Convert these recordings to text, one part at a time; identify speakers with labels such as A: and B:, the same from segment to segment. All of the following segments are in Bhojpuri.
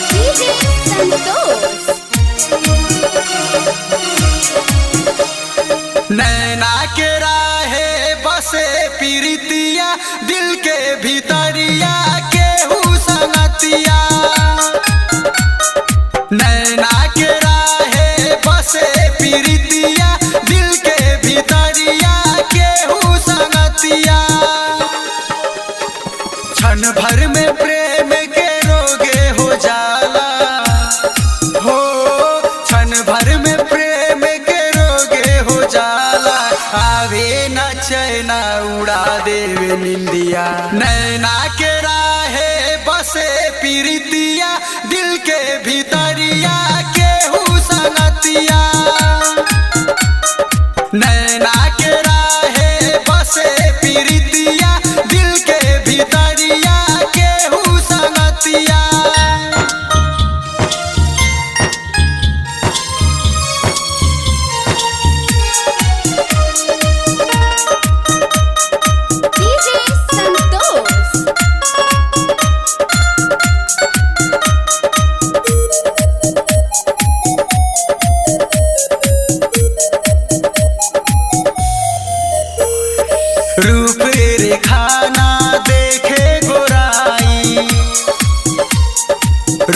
A: डीजे संतोष।
B: नैना के राहे बसे पीरितिया दिल के भीतरिया केहू संगतिया। नैना के राहे बसे पीरितिया दिल के भीतरिया केहू संगतिया। क्षण भर में प्रेम के रोगे हो जाला हो, क्षण भर में प्रेम के रोगे हो जाला। आवे न चैना उड़ा देवे निंदिया। नैना के राहे बसे पीरितिया दिल के भीतरिया केहू संगतिया। नैना के राहे बसे पीरितिया दिल के भीतरिया केहू संगतिया।
A: डीजे संतोष।
B: रूप रेखा ना देखे गोराई,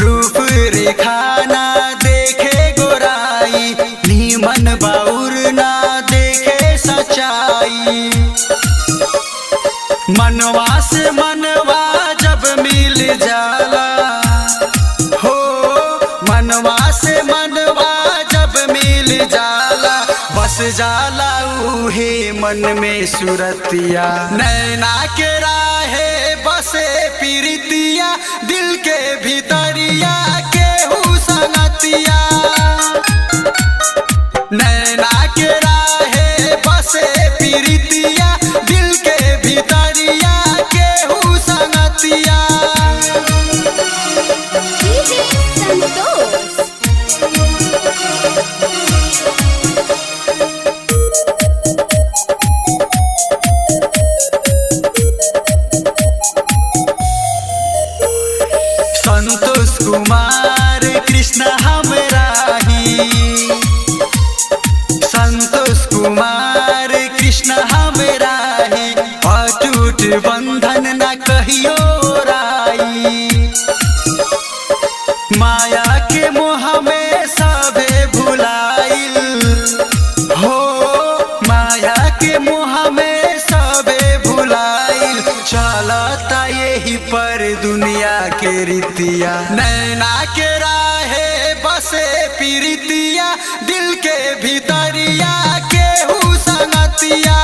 B: रूप रेखा ना देखे गोराई। नीमन बाउर ना देखे सच्चाई। मनवा से मनवा जब मिल जाला हो, मनवा से मनवा जब मिल जाला। बस जाला उहे मन में सुरतिया। नैना के राहे बसे पीरितिया दिल के भीतरिया केहू संगतिया। नैना के राहे बसे पीरितिया दिल के भीतरिया केहू संगतिया।
A: डीजे संतोष।
B: संतोष कुमार कृष्ण हमरा ही, संतोष कुमार कृष्ण हमरा ही। अटूट बंधन न कहियो राई। माया के मोह में सबे भुलाइल हो, माया के मोह में सबे भुलाइल। चलता यही पर दुनिया के रीतिया। नैना के राहे बसे पीरितिया दिल के भीतरिया केहू संगतिया।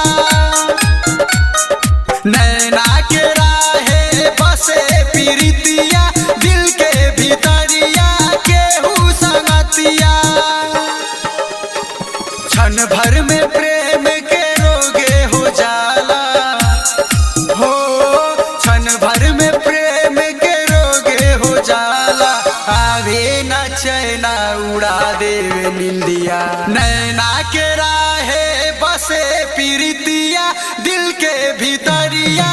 B: नैना के राहे बसे पीरितिया दिल के भीतरिया केहू संगतिया। क्षण भर में प्रेम के रोगे हो जाला हो, क्षण भर में प्रेम के रोगे हो जाला। आवे न चैना उड़ा देवे निंदिया। नैना के राहे बसे पीरितिया दिल के भीतरिया